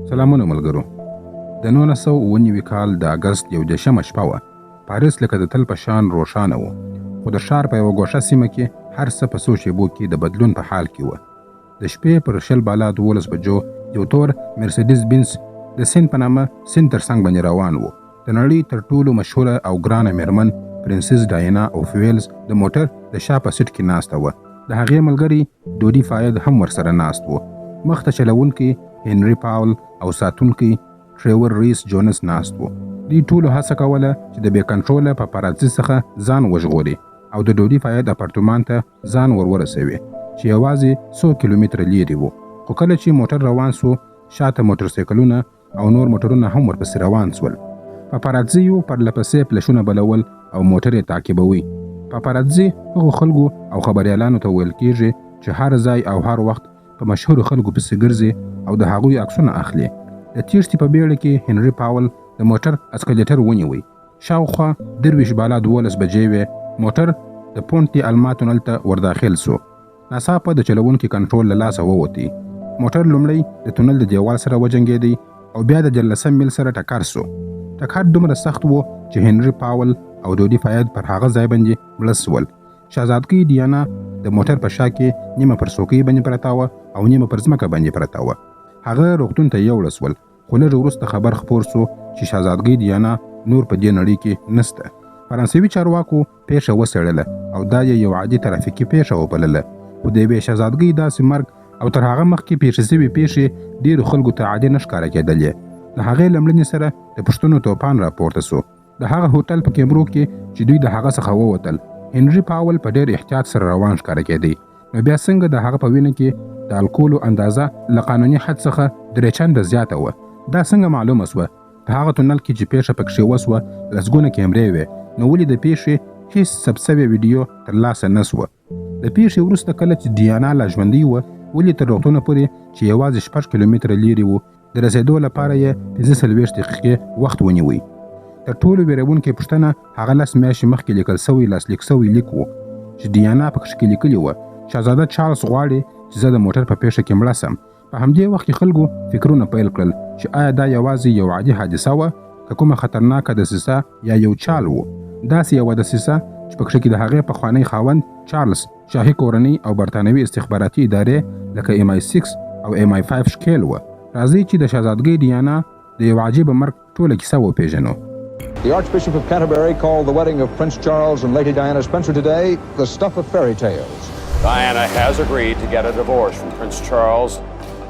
سلامونه ملګرو. د 1999 کال د اګست 11 شپه وه. پاریس لکه د تل په شان روښانه و، خو د ښار په یوه ګوښه سیمه کې هر څه په څو شېبو کې د بدلون په حال کې وه. د شپې پر 10 بالا 12 بجو یو تور مرسیډیز بینز د سیند په نامه سیند تر څنګ باندې روان و. د نړۍ تر ټولو مشهوره او ګرانه میرمن پرنسس ډایانا اف ویلز د موټر د شا په سیټ کې ناسته وه. د هغې ملګري ډودي فاید هم ورسره ناست و. مخ ته چلونکی هنري پاول او ساتونکی ټریور ریس جونس ناست وو. دوی ټولو هڅه کوله چې د بې کنټروله پاپاراتزي څخه ځان وژغوري او د ډودي فاید اپارتمان ته ځان ورسوي چې یوازې 100 کیلومتره لیرې وو. خو کله چې موټر روان سو، شاته موټرسایکلونه او نور موټرونه هم ورپسې روان سول. پاپاراتزیو پرلپسې فلشونه بلول او موټر یې تعقیبوي. پاپاراتزي هغو خلکو او خبریالانو ته ویل کیږي چې هر ځای او هر وخت په مشهورو خلکو پسې ګرځي او د هغوی عکسونه اخلي. د تیښتې په بیړه کې هنري پاول د موټر اسکلیټر ونیوی. شاوخوا 23 بالا 12 بجې وې. موټر د پونټي الماتونل ته ورداخل سو. ناڅاپه د چلوونکي کنټرول له لاسه ووتی. موټر لومړی د تونل د دیوال سره وجنګېدی او بیا د 14 میل سره ټکر سو. ټکر دومره سخت و چې هنري پاول او ډودي فاید پر هغه ځای باندې مړه سول. شهزادګۍ ډیانا د موټر په شا کې نیمه پر څوکۍ باندې پرته وه او نیمه پر ځمکه باندې پرته وه. هغه روغتون ته یوړه سول، خو لږ وروسته خبر خپور سو چې شهزادګۍ ډیانا نور په دې نړۍ کې نسته. فرانسوي چارواکو پیښه وڅېړله او دا یو عادي ترافیکي پیښه وبلله. خو د یوې شهزادګۍ داسې مرګ او تر هغه مخکې پیښې شوې پیښې ډېرو خلکو ته عادي نه ښکاره کېدلې. د هغې له مړینې سره د پوښتنو توپان راپورته سو. د هغه هوټل په کیمرو کې چې دوی د هغه څخه ووتل، هنري پاول په ډېر احتیاط سره روان ښکاره کېدی. نو بیا څنګه د هغه په وینه کې د الکولو اندازه له قانوني حد څخه 3 چنده زیاته وه؟ دا څنګه معلومه سوه؟ په هغه تونل کې چې پیښه پکښې وسوه لسګونه کیمرې وې، نو ولې د پیښې هیڅ ثبت سوې ویډیو ترلاسه نه سوه؟ د پیښې وروسته کله چې ډیانا لا ژوندۍ وه، ولې تر روغتونه پورې چې یوازې 6 کیلومتره لیرې وو د رسېدو لپاره یې 45 دقیقې وخت ونیوی؟ تر ټولو ویرونکې پوښتنه هغه 10 میاشتې مخکې لیکل سوی لاسلیک سوی لیک و چې ډیانا پکښې کې لیکلي وه: شهزاده چارلز غواړي چې زه د موټر په پیښه کې مړه سم. په همدې وخت کې خلکو فکرونه پیل کړل چې آیا دا یوازې یو عادي حادثه وه که کومه خطرناکه دسیسه یا یو چال و. داسې یوه دسیسه چې پکښې کې د هغې پخوانی خاوند چارلز، شاهي کورنۍ او برطانوي استخباراتي ادارې لکه MI6 او MI5 ښکېل وه. راځئ چې د شهزادګۍ ډیانا د یو عجیبه مرګ ټوله کیسه وپېژنو. The Archbishop of Canterbury called the wedding of Prince Charles and Lady Diana Spencer today the stuff of fairy tales. Diana has agreed to get a divorce from Prince Charles,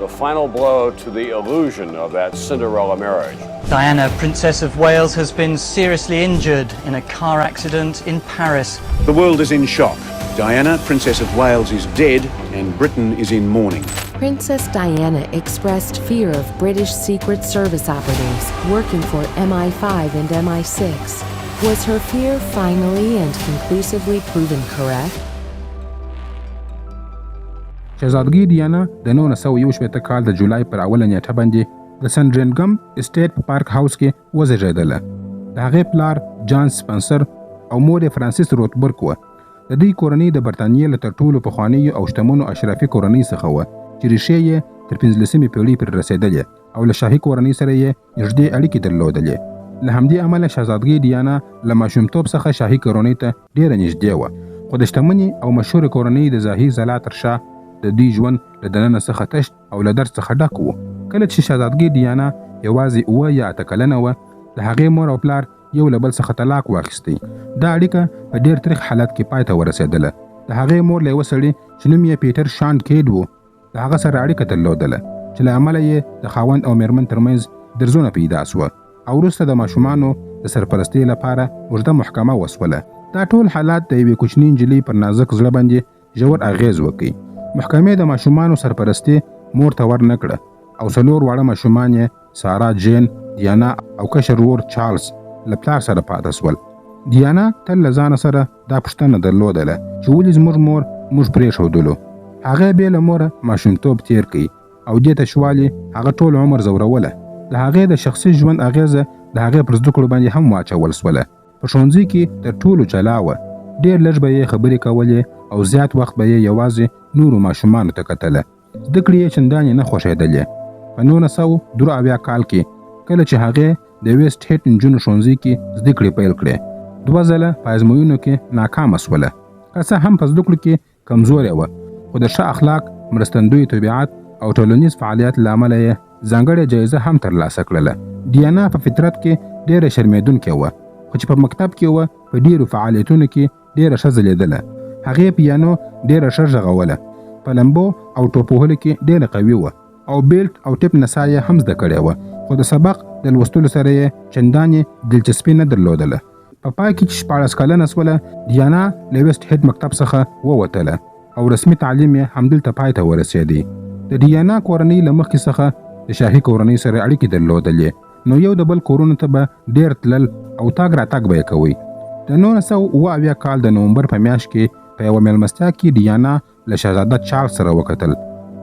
the final blow to the illusion of that Cinderella marriage. Diana, Princess of Wales, has been seriously injured in a car accident in Paris. The world is in shock. Diana, Princess of Wales, is dead and Britain is in mourning. Princess Diana expressed fear of British Secret Service operatives working for MI5 and MI6. Was her fear finally and conclusively proven correct? شهزادګۍ ډیانا د 1921 کال د جولای پر 1 نیټه باندې د سنډرینګم اسټیټ په پارک هاوس کې وزیږېدله. د هغې پلار جان سپنسر او مور یې فرانسیس روتبرګ وه. د دوی کورنۍ د برطانیې له تر ټولو پخوانیو او شتمنو اشرافي کورنۍ څخه وه چې ریښې یې تر 15مې پیړۍ پورې رسېدلې او له شاهي کورنۍ سره یې نږدې اړیکې درلودلې. له همدې امله شهزادګۍ ډیانا له ماشومتوب څخه شاهي کورنۍ ته ډېره نږدې وه. خو د شتمنې او مشهورې کورنۍ د ظاهري ځلا تر شا د دوی ژوند له دننه څخه تشت او له درد څخه ډک و. کله چې شهزادګۍ ډیانا یوازې 7 یا 8 کلنه وه، د هغې مور او پلار یو له بل څخه طلاق واخیستی. دا اړیکه په ډېر تریخ حالت کې پای ته ورسېدله. د هغې مور له یوه سړي چې نوم یې پیټر شانډ کېډ و، د هغه سره اړیکه درلودله چې له امله یې د خاوند او میرمن ترمنځ درزونه پیدا سوه او وروسته د ماشومانو د سرپرستۍ لپاره اوږده محکمه وسوله. دا ټول حالات د یوې کوچنۍ نجلۍ پر نازک زړه باندې ژور اغېز وکړي. محکمې د ماشومانو سرپرستي مور ته ور نه کړه او 4 واړه ماشومان یې سارا جین، ډیانا او کشر ورور چارلز له پلار سره پاته سول. ډیانا تل له ځانه سره دا پوښتنه درلودله چې ولې زموږ مور موږ پرېښودلو. هغې بې له موره ماشومتوب تیر کړي او دې تشوالي هغه ټول عمر ځوروله. د هغې د شخصي ژوند اغېزه د هغې پر زده کړو باندې هم واچول سوله. په ښوونځي کې تر ټولو جلا وه. ډېر لږ به یې خبرې کولې او زیات وخت به یې یوازې نورو ماشومانو ته کتله. زده کړې یې چندانې نه خوښېدلې. په 1973 کال کې کله چې هغه د ویسټ هیټ نجونو ښوونځي کې زده کړې پیل کړې 2 ځله په ازموینو کې ناکامه شوله. که څه هم په زده کړو کې کمزورې وه، خو د ښه اخلاق، مرستندوی طبیعت او ټولنیز فعالیت له امله یې ځانګړې جایزه هم ترلاسه کړله. ډیانا په فطرت کې ډېره شرمېدونکې وه، خو چې په مکتب کې وه په ډېرو فعالیتونو کې ډېره ښه ځلېدله. هغې پیانو ډېره ښه غږوله، په لمبو او ټوپ وهلو کې ډېره قوي وه او بیلټ او ټپ نڅا یې هم زده کړې وه، خو د سبق د لوستلو سره یې چندانې دلچسپي نه درلودله. په پای کې چې 14 کلنه شوله، ډیانا له ویسټ هیټ مکتب څخه ووتله او رسمي تعلیم یې همدلته پای ته ورسېدی. د ډیانا کورنۍ له مخکې څخه د شاهي کورنۍ سره اړیکې درلودلې، نو یو د بل کورونو ته به ډېر تلل او تاګ راتګ به یې کوئ. د 1978 کال د نومبر په میاشت کې په یوه میلمستیا کې ډیانا له شهزاده چارلز سره وکتل.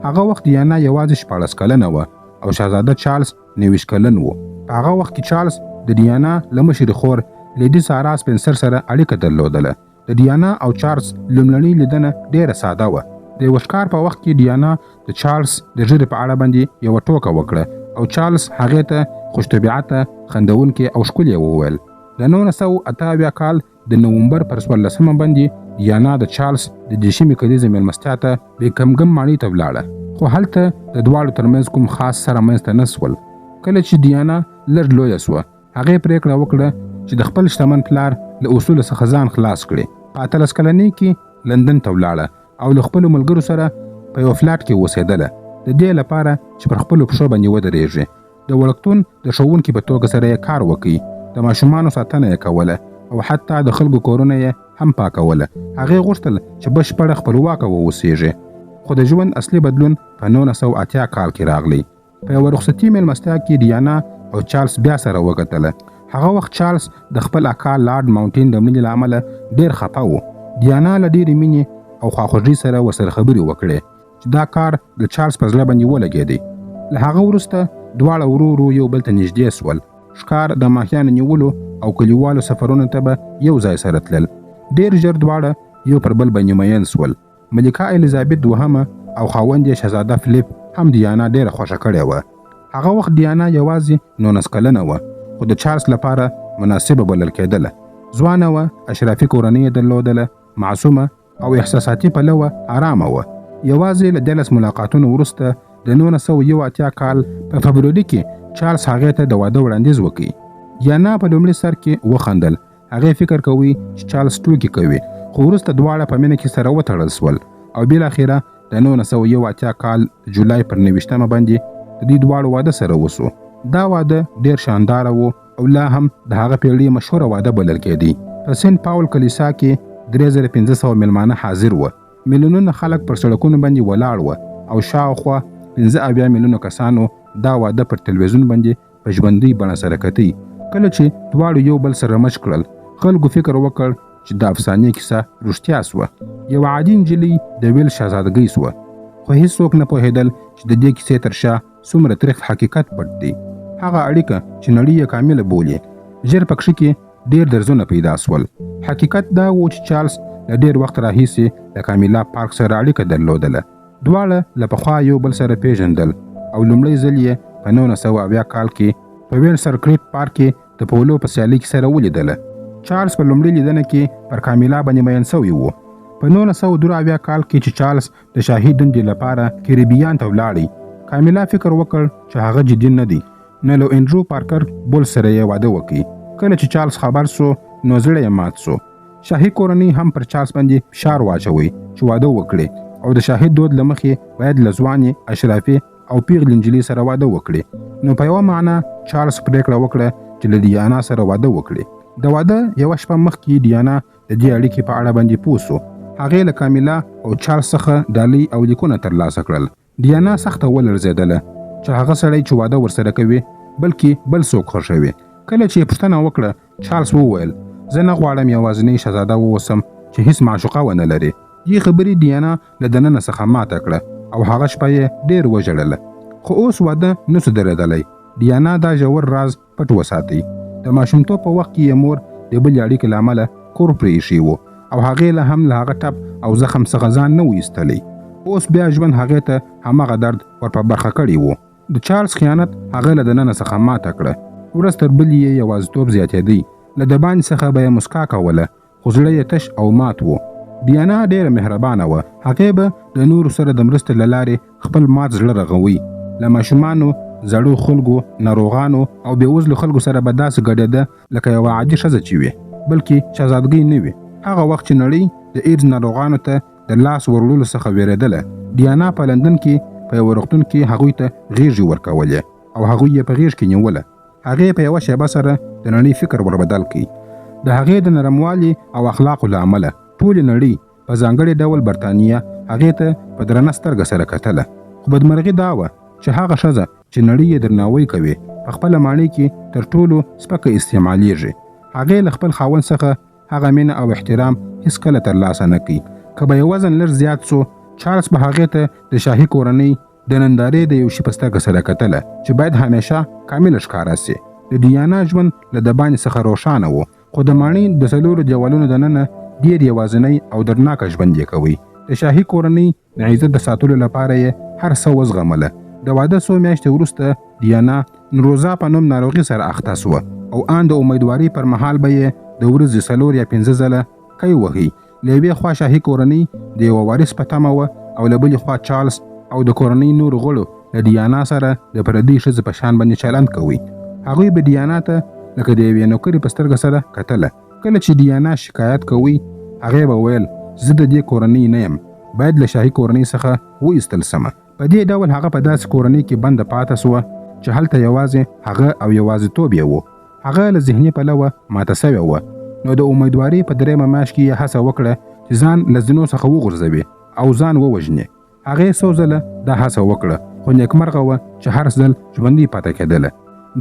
هغه وخت ډیانا یوازې 14 کلنه وه او شهزاده چارلز 29 کلن و. په هغه وخت کې چارلز د ډیانا له مشرې خور لیډي سارا سپنسر سره اړیکه درلودله. د ډیانا او چارلز لومړنۍ لیدنه ډېره ساده وه. د یوه ښکار په وخت کې ډیانا د چارلز د ږیرې په اړه باندې یوه ټوکه وکړه او چارلز هغې ته خوش طبیعته، خندونکې او ښکلې وویل. د 1978 کال د نومبر پر 14 باندې ډیانا د چارلز د دیشمې کلیزې میلمستیا ته بیکمګم ماڼۍ ته ولاړه، خو هلته د دواړو ترمنځ کوم خاص سره منځته نه شول. کله چې ډیانا لږ لویه سوه، هغې پرېکړه وکړه چې د خپل شتمن پلار له اصولو څخه ځان خلاص کړي. په 18 کلنۍ کې لندن ته ولاړه او له خپلو ملګرو سره په یو فلاټ کې اوسېدله، د دې لپاره چې پر خپلو پښو باندې ودرېږي. د وړکتون د ښوونکي په توګه سره یې کار وکړي، د ماشومانو ساتنه یې کوله او حتی د خلکو کورونه یې هم پاکوله. هغې غوښتل چې بشپړه خپلواکه واوسېږي، خو د ژوند اصلي بدلون په 1980 کال کې راغلی. په یوه رخصتي میلمستیا کې ډیانا او چارلز بیا سره وکتله. هغه وخت چارلز د خپل اکا لارډ ماونټین د مړینې له امله ډېر خفه و. ډیانا له ډېرې مینې او خواخوږۍ سره ورسره خبرې وکړې چې دا کار د چارلز په زړه باندې ولګېدی. له هغه وروسته دواړه ورو ورو یو بل ته نږدې سول. ښکار، د ماهیانو نیولو او کلیوالو سفرونو ته به یو ځای سره تلل. ډېر ژر دواړه یو پر بل باندې مین سول. ملکه الیزابت دوهمه او خاوند یې شهزاده فلیپ هم ډیانا ډېره خوښه کړې وه. هغه وخت ډیانا یوازې 19 کلنه وه، خو د چارلز لپاره مناسبه بلل کېدله. ځوانه وه، اشرافي کورنۍ یې درلودله، معصومه او احساساتي پلوه آرامه وه. یوازې له 10 ملاقاتونو وروسته د 1981 کال په فبروري کې چارلز هغې ته د واده وړاندیز وکړي. ډیانا په لومړي سر کې وخندل. هغې فکر کوي چې چارلز ټوکې کوي، خو وروسته دواړه په مینه کې سره وتړل سول او بالاخره د 1981 کال جولای پر 29 باندې د دې دواړو واده سره وسو. دا واده ډېر شانداره و او لا هم د هغه پیړۍ مشهوره واده بلل کېدی. په سنت پاول کلیسا کې 3500 میلمانه حاضر وه. میلیونونه خلک پر سړکونو باندې ولاړ وه او شاوخوا 15 میلیونه کسانو دا واده پر تلویزیون باندې په ژوندۍ بڼه سره کتی. کله چې دواړو یو بل سره مچ کړل، خلکو فکر وکړ چې د افسانې کیسه رښتیا سوه. یوه عادي نجلۍ د ویل شهزادګۍ سوه، خو هیڅوک نه پوهېدل چې د دې کیسې تر شا څومره تریخ حقیقت پټ دی. هغه اړیکه چې نړۍ یې کامله بولي، ژر په کښې کې ډېر درزونه پیدا سول. حقیقت دا و چې چارلز له ډېر وخت راهیسې له کامیلا پارک سره اړیکه درلودله. دواړه له پخوا یو بل سره پیژندل او لومړی ځل یې په 1980 کال کې په وینسر کریک پارک کې د پولو په سیالۍ کې سره ولیدله. چارلز په لومړۍ لیدنه کې پر کامیلا باندې مین سوی و. په 1982 کال کې چې چارلز د شاهي دندې لپاره کریبیان ته ولاړی، کامیلا فکر وکړ چې هغه جدي نه دی، نه له انډرو پارکر بول سره یې واده وکړي. کله چې چارلز خبر سو نو زړه یې مات سو. شاهي کورنۍ هم پر چارلز باندې فشار واچوي چې واده وکړي او د شاهي دود له مخې باید له ځوانې، اشرافي او پیغلې نجلۍ سره واده وکړي. نو په یوه معنا چارلز پرېکړه وکړه چې له ډیانا سره واده وکړي. د واده یوه شپه مخکې ډیانا د دې اړیکې په اړه باندې پوه سو. هغې له کامیلا او چارلز څخه ډالۍ او لیکونه ترلاسه کړل. ډیانا سخته ولړزېدله چې هغه سړی چې واده ورسره کوي بلکې بل څوک خوښوي. کله چې پوښتنه وکړه، چارلز وویل زه نه غواړم یوازینۍ شهزاده واوسم چې هیڅ معشوقه ونه لري. دې خبرې ډیانا له دننه څخه ماته کړه او هغه شپه یې ډېر وژړله. خو اوس واده نسو درېدلی. ډیانا دا ژور راز پټ وساتئ. د ماشومتوب په وخت کې یې مور د بلې اړیکې له امله کور پرې ایښی و او هغې له هم له هغه ټپ او زخم څخه ځان نه و ایستلی. اوس بیا ژوند هغې ته هماغه درد ور په برخه کړی و. د چارلز خیانت هغه له دننه څخه ماته کړه. ورځ تر بلې یې یوازیتوب زیاتېدی. له د باندې څخه به یې مسکا کوله خو زړه یې تش او مات و. دیانا ډېره مهربانه وه. هغې به د نورو سره د مرستې له لارې خپل مات زړه رغوي. له ماشومانو، زړو خلکو، ناروغانو او بېوزلو خلکو سره به داسې ګډېده لکه یوه عادي ښځه چې وي، بلکې شهزادګۍ نه وي. هغه وخت چې نړۍ د ایډز ناروغانو ته د لاس ورولو څخه وېرېدله، ډیانا په لندن کې په یوه روغتون کې هغوی ته غېږې ورکولې او هغوی یې په غېږ کې نیوله. هغې په یوه شیبه سره د نړۍ فکر وربدل کړي. د هغې د نرموالي او اخلاقو له امله ټولې نړۍ په ځانګړي ډول برطانیه هغې ته په درنه سترګه سره کتله. خو بدمرغي دا وه چې هغه ښځه چې نړۍ یې درناوی کوي په خپله ماڼۍ کې تر ټولو سپکه استعمالیږي. هغې له خپل خاوند څخه هغه مینه او احترام هیڅکله ترلاسه نه کوي. که به یې وزن لږ زیات سو، چارلز به هغې ته د شاهي کورنۍ د نندارې د یو شي په سترګه سره کتله چې باید همیشه کامله ښکاره سي. د ډیانا ژوند له د باندې څخه روښانه و، خو د ماڼۍ د څلورو دیوالونو دننه ډېر یوازینی او درناکه ژوند یې کوي. د شاهي کورنۍ د عزت د ساتلو لپاره یې هر څه وزغمله. د واده څو میاشتې وروسته ډیانا نوروزا په نوم ناروغي سره اخته سوه او ان د امیدوارۍ پر مهال به یې د ورځې 4 یا 5 ځله کوي وهي. له یوې خوا شاهي کورنۍ د یوه وارث په تمه وه او له بلې خوا چارلز او د کورنۍ نورو غړو د ډیانا سره د پردۍ ښځې په شان باندې چلند کوي. هغوی به ډیانا ته لکه د یوې نوکرې په سترګه سره کتله. کله چې ډیانا شکایت کوي، هغې به ویل زه د دې کورنۍ نه یم، باید له شاهي کورنۍ څخه وایستل سمه. په دې ډول هغه په داسې کورنۍ کې بنده پاته سوه چې هلته یوازې هغه او یوازیتوب یې و. هغه له ذهني پلوه ماته سوې وه، نو د امیدوارۍ په 3مه میاشت کې یې هڅه وکړه چې ځان له زینو څخه وغورځوي او ځان ووژني. هغې څو ځله دا هڅه وکړه، خو نیکمرغه وه چې هر ځل ژوندۍ پاتې کېدله.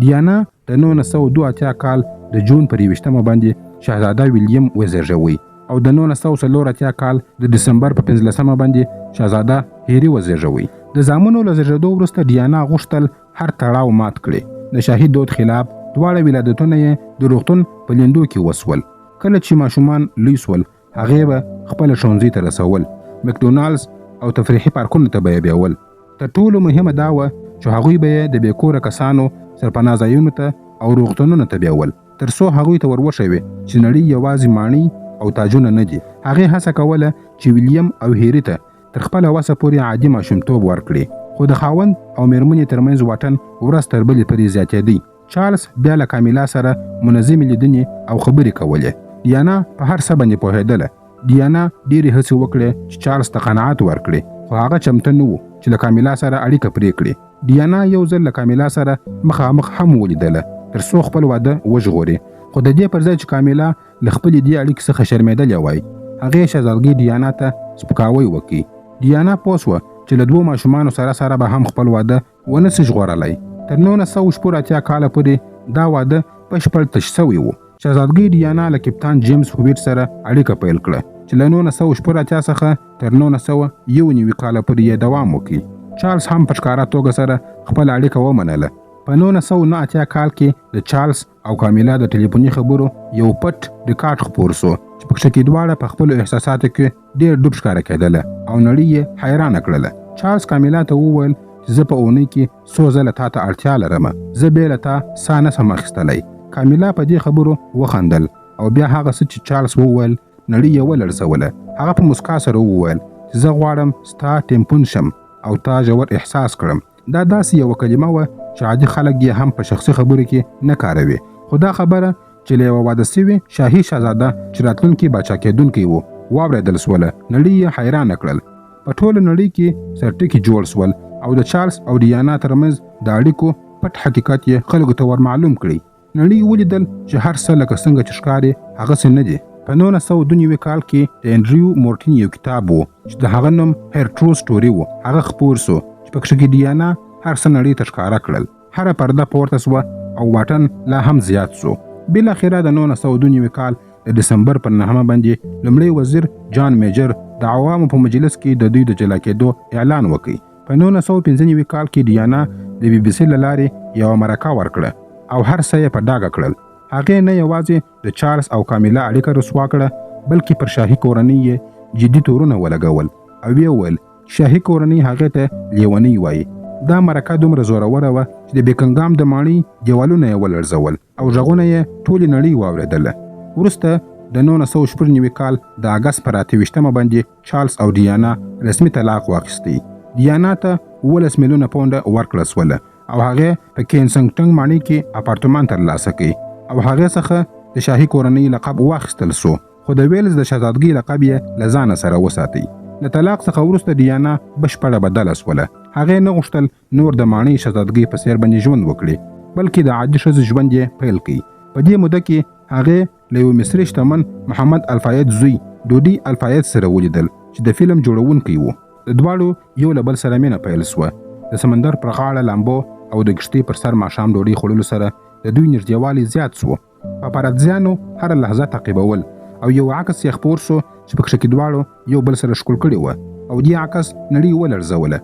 ډیانا د 1982 کال د جون پر 21 باندې شهزاده ویلیام وزېږوي او د 1984 کال د دسمبر په 15 باندې شهزاده هیري وزېږوي. د زامنو له زېږېدو وروسته ډیانا غوښتل هر تړاو مات کړي. د شاهي دود خلاف دواړه ولادتونه یې د روغتون په لیندو کې وسول. کله چې ماشومان لوی سول، هغې به خپله ښوونځي ته رسول، مکډونالډز او تفریحي پارکونو ته به یې بیول. تر ټولو مهمه دا وه چې هغوی به یې د بېکوره کسانو سرپناه ځایونو ته او روغتونونو ته بیول، تر څو هغوی ته ور وښوي چې نړۍ یوازې ماڼۍ او تاجونه نه دي. هغې هڅه کوله چې ویلیام او هیري ته تر خپله وسه پورې عادي ماشومتوب ورکړي، خو د خاوند او میرمنې ترمنځ واټن ورځ تر بلې پورې زیاتېدی. چارلز بیا له کامیلا سره منظمې لیدنې او خبرې کولې. ډیانا په هر څه باندې پوهېدله. ډیانا ډېرې هڅې وکړې چې چارلز ته قناعت ورکړي، خو هغه چمتو نه و چې له کامیلا سره اړیکه پرې کړي. ډیانا یو ځل له کامیلا سره مخامخ هم ولیدله تر څو خپل واده وژغوري، خو د دې پر ځای چې کامیلا له خپلې دې اړیکې څخه شرمېدلې وای، هغې شهزادګۍ ډیانا ته سپکاوی وکړي. ډیانا پوه سوه چې له 2 ماشومانو سره به هم خپل واده ونه سي ژغورلی. تر 1984 کاله پورې دا واده بشپړ تش سوی و. شهزادګۍ ډیانا له کپتان جیمز هویټ سره اړیکه پیل کړه چې له 1984 څخه تر 1991 کاله پورې یې دوام وکړي. چارلز هم په ښکاره توګه سره خپل اړیکه ومنله. په 1989 کال کې د چارلز او کامیلا د ټلیفوني خبرو یو پټ ریکارډ خپور سو چې په کې دواړه په خپلو احساساتو کې ډېر ډوب ښکاره کېدله او نړۍ یې حیرانه کړله. چارلز کامیلا ته وویل چې زه په اونۍ کې 100 ځله تا ته اړتیا لرم، زه بې له تا ساه نه شم اخیستلی. کامیلا په دې خبرو وخندل او بیا هغه څه چې چارلز وویل نړۍ یې ولړزوله. هغه په مسکا سره وویل چې زه غواړم ستا ټیمپون شم او تا ژور احساس کړم. دا داسې یوه کلمه وه چې عادي خلک یې هم په شخصي خبرو کې نه کاروي، خو دا خبره چې له یوه واده سوي شاهي شهزاده چې راتلونکي باچا کېدونکی و واورېدل سوله. نړۍ یې حیرانه کړل. په ټوله نړۍ کې سرټکي جوړ سول او د چارلز او ډیانا ترمنځ د اړیکو پټ حقیقت یې خلکو ته ور معلوم کړي. نړۍ ولیدل چې هر څه لکه څنګه چې ښکاري هغسې نه دي. په 1992 کال کې د انډریو مورټین یو کتاب و چې د هغه نوم هر ټرو سټوري و. هغه خپور سو چې پکې کې ډیانا هر څه نړۍ ته ښکاره کړل. هره پرده پورته سوه او واټن لا هم زیات سو. بالاخره د 1992 کال د دسمبر پر 9 باندې لومړی وزیر جان میجر د عوامو په مجلس کې د دوی د جلا کېدو اعلان وکړي. په 1995 کال کې ډیانا د BBC له لارې یوه مرکه ورکړه او هر څه یې په ډاګه کړل. هغې نه یوازې د چارلز او کامیلا اړیکه رسوا کړه، بلکې پر شاهي کورنۍ یې جدي تورونه ولګول او ویې ویل شاهي کورنۍ هغې ته لیونۍ وایي. دا مرکه دومره زوروره وه چې د بیکنګام د ماڼۍ دیوالونه یې ولړزول او غږونه یې ټولې نړۍ واورېدله. وروسته د 1996 کال د اګست پر 28 باندې چارلز او ډیانا رسمي طلاق واخیستی. ډیانا ته 18 میلیونه پونډه ورکړل سوله او هغه په کینسنګټن ماڼۍ کې اپارتمان ترلاسه کړ او هغه څخه د شاهي کورنۍ لقب واخیستل سو، خو د ویلز د شهزادګۍ لقب یې له ځانه سره وساتي. له طلاق څخه وروسته ډیانا بشپړه بدله سوله. هغې نه غوښتل نور د ماڼۍ شهزادګۍ په څېر باندې ژوند وکړي، بلکې د عادي ښځې ژوند یې پیل کړي. په دې موده کې هغې له یو مصري شتمن محمد الفاید زوی ډوډي الفاید سره ولیدل چې د فلم جوړونکی و. د دواړو یو له بل سره مینه پیل سوه. د سمندر پر غاړه لامبو او د کښتۍ پر سر ماښام ډوډۍ خوړلو سره د دوی نږدېوالی زیات سو. پاپاراتزیانو هره لحظه تعقیبول او یو عکس یې خپور سو چې په کښې دواړو یو بل سره ښکل کړي وه او دې عکس نړۍ ولړزوله.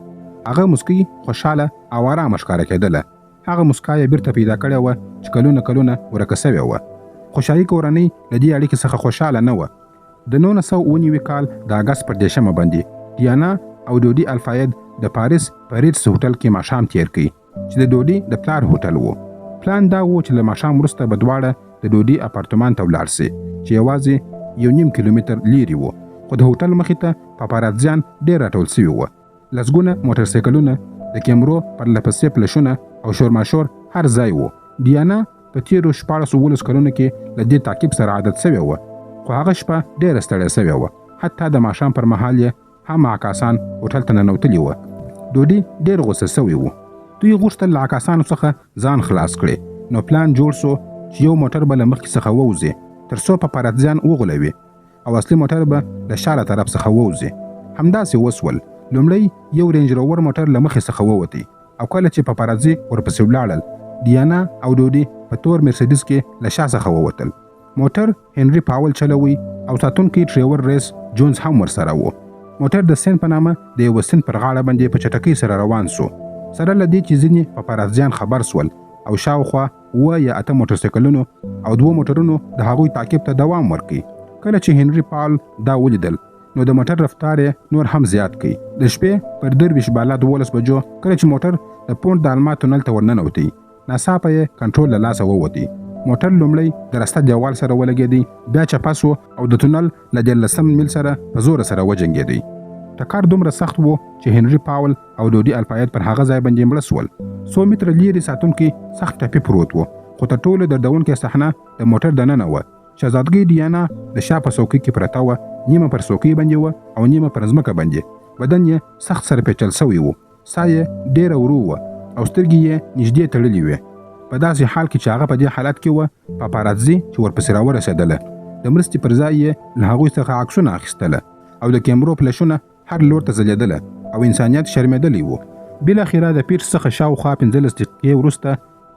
هغه مسکۍ خوشحاله او ارامه ښکاره کېدله. هغه مسکا یې بیرته پیدا کړې وه چې کلونه ورکه سوې وه. خو شاهي کورنۍ له دې اړیکې څخه خوشحاله نه وه. د 1919 کال د اګست پر 10 باندې ډیانا او ډوډي الفاید د پاریس په ریټس هوټل کې ماښام تیر کړي چې د ډوډي د پلار هوټل و. پلان دا و چې له ماښام وروسته به دواړه د ډوډي اپارتمان ته ولاړ سي چې یوازې 1.5 کیلومتر لیرې و. خو د هوټل مخې ته پاپاراتزیان ډېر راټول سوي وه. لسګونه موټرسایکلونه، د کیمرو پرلپسې فلشونه او شورماشور هر ځای و. ډیانا په تیرو 14 کلونو کې له دې تعقیب سره عادت سوې وه، خو هغه شپه ډېره ستړې سوې وه. حتی د ماښام پر مهال یې هم عکاسان هوټل ته ننوتلي وه. ډوډي ډېر غوسه سوی و. دوی غوښتل له عکاسانو څخه ځان خلاص کړي، نو پلان جوړ سو چې یو موټر به له مخکې څخه ووځي تر څو پاپاراتزیان وغولوي او اصلي موټر به له شاله طرف څخه ووځي. همداسې وسول. لومړی یو رینج روور موټر له مخې څخه ووتی او کله چې پاپاراتزي ورپسې ولاړل، ډیانا او ډوډي په تور مرسیډیز کې له شا څخه ووتل. موټر هنري پاول چلوي او ساتونکی ټریور ریس جونز هم ورسره و. موټر د سین په نامه د یوه سیند پر غاړه باندې په چټکۍ سره روان سو. سره له دې چې ځینې پاپاراتزیان خبر سول او شاوخوا 7 یا 8 موټرسایکلونو او 2 موټرونو د هغوی تعقیب ته دوام ورکړي. کله چې هنري پاول دا ولیدل نو د موټر رفتار نور هم زیات کړي. د شپې پر 2 بالا 12 بجو کله چې موټر د پونټ د الما تونل ته ورننوتی، ناڅاپه یې کنټرول له لاسه ووتی. موټر لومړی د رسته دیوال سره ولګېدی، بیا چپه سو او د تونل له 14 میل سره په زور سره وجنګېدی. ټکر دومره سخت و چې هنري پاول او ډوډي الفاید پر هغه ځای باندې مړه سول. 100 متره لیرې ساتونکي سخت ټپي پروت و، خو تر ټولو دردونکې صحنه د موټر دننه وه. شهزادګۍ ډیانا د شا په څوکۍ کې پرته وه، نیمه پر څوکۍ باندې وه او نیمه پر ځمکه باندې. بدن یې سخت سره پیچل سوی و، ساه یې ډېره ورو وه او سترګې یې نږدې تړلې وې. په داسې حال کې چې هغه په دې حالت کې وه، پاپاراتزي چې ورپسې راورسېدله د مرستې پر ځای یې له هغوی څخه عکسونه اخیستله او د کیمرو فلشونه هر لور ته ځلېدله او انسانیت شرمېدلی و. بالاخره د پیرس څخه شاوخوا 15 دقیقې وروسته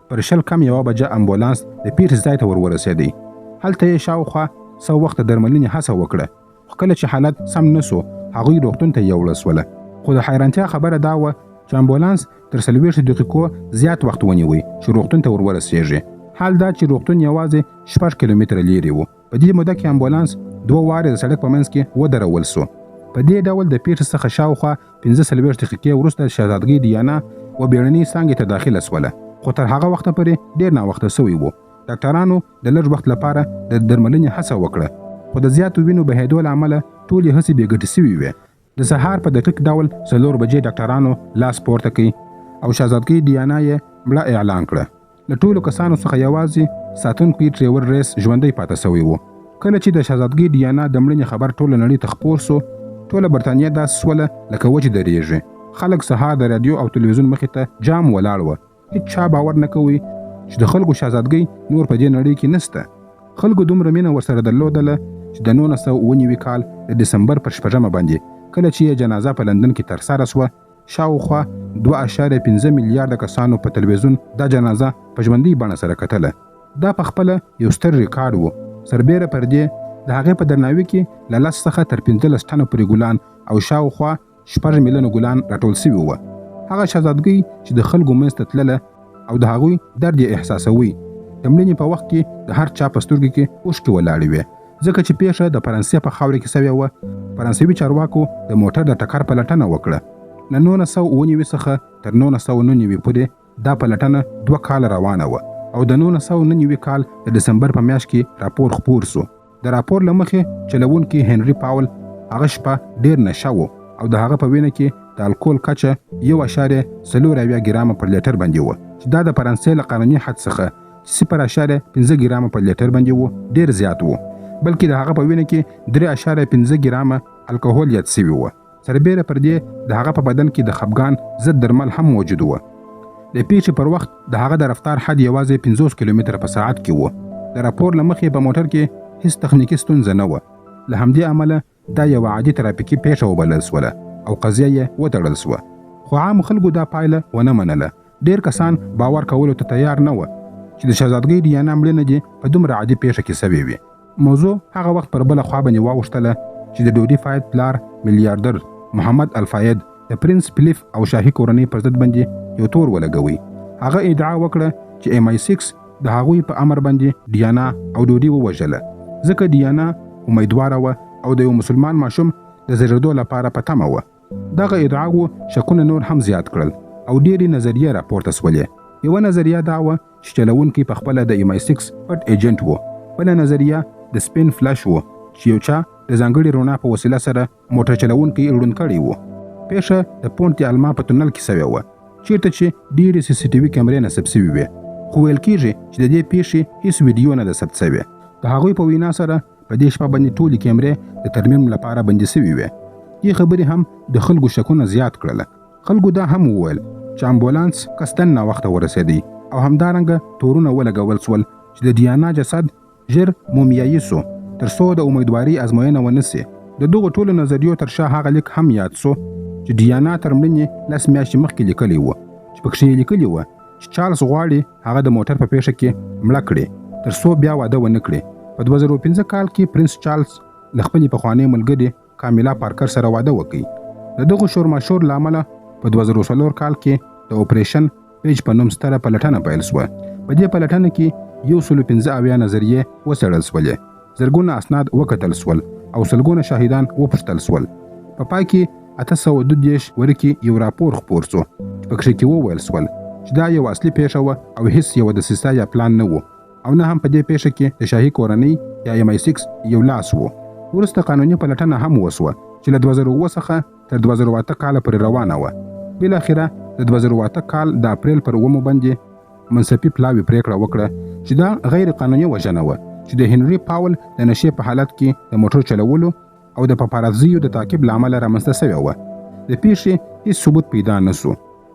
پر 10 کم 1 بجه امبولانس د پیرس ځای ته ورسېدی. هلته یې شاوخوا 100 وخته درملنې هڅه وکړه، خو کله چې حالت سم نه سو هغوی روغتون ته یوړل سوله. خو د حیرانتیا خبره دا وه چې امبولانس تر 40 دقیقو زیات وخت ونیوی چې روغتون ته ورسېږي. حال دا چې روغتون یوازې 6 کیلومتره لیرې و. په دې موده کې امبولانس 2 وارې د سړک په منځ کې ودرول سو. په دې ډول د پیرس څخه شاوخوا 15 دقیقې وروسته شهزادګۍ ډیانا و بیړنۍ څانګې ته داخله سوله، خو تر هغه وخته پورې ډېر ناوخته سوی و. ډاکټرانو د لږ وخت لپاره د درملنې هڅه وکړه، خو د زیاتو وینو بهېدو له امله ټولې هڅې بې ګټې سوي وې. د سهار په دقیق ډول 4 بجې ډاکټرانو لاس پورته کړي او شهزادګۍ ډیانا یې مړه اعلان کړه. له ټولو کسانو څخه یوازې ساتونکی ټریور ریس ژوندی پاتې سوی و. کله چې د شهزادګۍ ډیانا د مړینې خبر ټوله نړۍ ته خپور سو، ټوله برتانیا داسې سوله لکه وچې درېږي. خلک سهار د رادیو او تلویزیون مخې ته جام ولاړ وه. هیڅ چا باور نه کوي چې د خلکو شهزادګۍ نور په دې نړۍ کې نسته. خلکو دومره مینه ورسره درلودله چې د 1919 کال د ډسمبر پر 6 باندې کله چې یې جنازه په لندن کې ترسره سوه، شاوخوا 2.5 میلیارده کسانو په تلویزیون دا جنازه په ژوندۍ بڼه سره کتله. دا په خپله یو ستر ریکارډ و. سربیره پر دې د هغې په درناوي کې له 10 څخه تر 15 ټنه پورې ګلان او شاوخوا 6 میلیونه ګلان راټول سوي وه. هغه شهزادګۍ چې د خلکو منځ ته تلله او د هغوی درد یې احساسوي، د مړینې په وخت کې د هر چا په سترګو کې اوښکې ولاړې وې، ځکه چې پیښه د فرانسې په خاوره کې سوې وه. فرانسوي چارواکو د موټر د ټکر پلټنه وکړه. له 1999 څخه تر 1999 پورې دا پلټنه 2 کال روانه وه او د 1999 کال د دسمبر په میاشت کې راپور خپور سو. د راپور له مخې چلوونکي هنري پاول هغه شپه ډېر نشه و او د هغه په وینه کې د الکول کچه 1.04 ګرامه پر لیټر باندې وه چې دا د فرانسې له قانوني حد څخه 0.5 ګرامه پر لیټر باندې وو ډېر زیات وو، بلکې د هغه په وینه کې 3.5 ګرامه الکوهول یاد سوي وو. سربیره پر دې د هغه په بدن کې د خپګان ضد درمل هم موجود وو. د پیښې پر وخت د هغه د رفتار حد یوازې 50 کیلومتره په ساعت کې وو. د راپور له مخې په موټر کې هیڅ تخنیکي ستونزه نه وه. له همدې امله دا یوه عادي ترافیکي پیښه وبلل سوله او قضیه یې وتړل سوه. خو عام خلکو دا پایله ونه منله. ډېر کسان باور کولو ته تیار نه وه چې د شهزادګۍ ډیانا مړینه دې په دومره عادي پیښه کې سوې وي. موضوع هغه وخت پر بله خوا باندې واوښتله چې د ډودي فاید پلار میلیاردر محمد الفاید د پرنس فلیپ او شاهي کورنۍ پر ضد باندې یو تور ولګوي. هغه ادعا وکړه چې MI6 د هغوی په امر باندې ډیانا او ډودي ووژله ځکه ډیانا امیدواره وه او د یو مسلمان ماشوم د زیږېدو لپاره په تمه وه. دغه ادعاو شکونه نور هم زیات کړل او ډېرې نظریې راپورته سولې. یوه نظریه دا وه چې چلوونکی په خپله د MI6 پټ ایجنټ و. بله نظریه د سپین فلش و چې یو چا د ځانګړې رڼا په وسیله سره موټر چلوونکی ړوند کړی و. پیښه د پونت الما په تونل کې سوې وه چیرته چې ډېرې CCTV کیمرې نصب سوي وې، خو ویل کېږي چې د دې پیښې هیڅ ویډیو نه ده ثبت سوې. د هغوی په وینا سره په دې شپه باندې ټولې کیمرې د ترمیم لپاره بندي سوي وې. دې خبرې هم د خلکو شکونه زیات کړل. خلکو دا هم وویل چې امبولانس کستن ناوخته ورسېدی او همدارنګه تورونه ولګول سول چې د ډیانا جسد ژر مومیایي سو تر څو د امیدواري ازموینه ونه سي. د دغو ټولو نظریو تر شا هغه لیک هم یاد سو چې ډیانا تر مړینې 10 میاشتې مخکې لیکلی و چې پکښې یې لیکلي وه چې چارلز غواړي هغه د موټر په پیښه کې مړه کړي تر څو بیا واده ونه کړي. په 2015 کال کې پرنس چارلز له خپلې پخوانۍ ملګرې کامیلا پارکر سره واده وکړي. د دغو شورماشور له امله په 2004 کال کې د اپریشن پیج په نوم ستره پلټنه پیل سوه. په دې پلټنه کې 115 نظریې وڅېړل سولې، زرګونه اسناد وکتل سول او سلګونه شاهدان وپوښتل سول. په پای کې 832 ورکې یو راپور خپور سو چې پکښې کې وویل سول چې دا یو اصلي پیښه وه او هیڅ یوه دسیسه یا پلان نه و او نه هم په دې پیښه کې د شاهي کورنۍ یا MI6 یو لاس و. وروسته قانوني پلټنه هم وسوه چې له 2007 څخه تر 2008 کاله پورې روانه وه. بالاخره د 2008 کال د اپریل پر 9 باندې منصفي پلاوي پریکړه وکړه چې دا غیر قانوني وژنه وه چې د هنري پاول د نشې په حالت کې د موټر چلولو او د پاپاراتزیو د تعقیب له امله رامنځته سوې وه. د پیښې هیڅ ثبوت پیدا نه سو.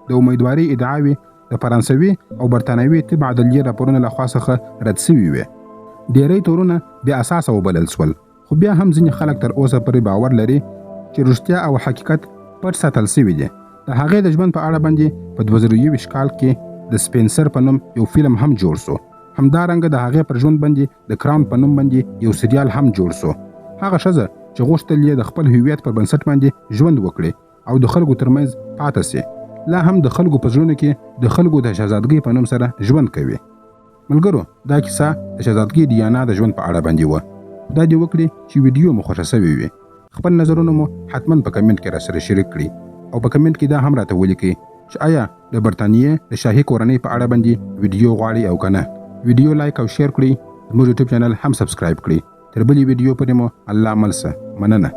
د امیدواري ادعاوې د فرانسوي او برتانوي طب عدلیې راپورونو لخوا څخه رد سوي وې. ډېری تورونه بې اساسه وبلل سول، خو بیا هم ځینې خلک تر اوسه پورې باور لري چې رښتیا او حقیقت پټ ساتل سوي دي. د هغې د ژوند په اړه باندې په 2021 کال کې د سپینسر په نوم یو فلم هم جوړ سو. همدارنګه د هغې پر ژوند باندې د کراون په نوم باندې یو سریال هم جوړ سو. هغه ښځه چې غوښتل یې د خپل هویت پر بنسټ باندې ژوند وکړي او د خلکو ترمنځ پاته سي، لا هم د خلکو په زړونو کې د خلکو د شهزادګۍ په نوم سره ژوند کوي. ملګرو، دا کیسه د شهزادګۍ ډیانا د ژوند په اړه باندې وه. دا دې وکړي چې ویډیو مو خوښه سوې وي. خپل نظرونه مو حتما په کمنټ کې راسره شریک کړئ او په کمنټ کې دا هم راته ولیکئ چې آیا د برتانیې د شاهي کورنۍ په اړه باندې ویډیو غواړئ او کنه. ویډیو لایک او شیر کړئ، زموږ یوټیوب چینل هم سبسکرایب کړئ. تر بلې ویډیو پورې مو الله مل شه. مننه.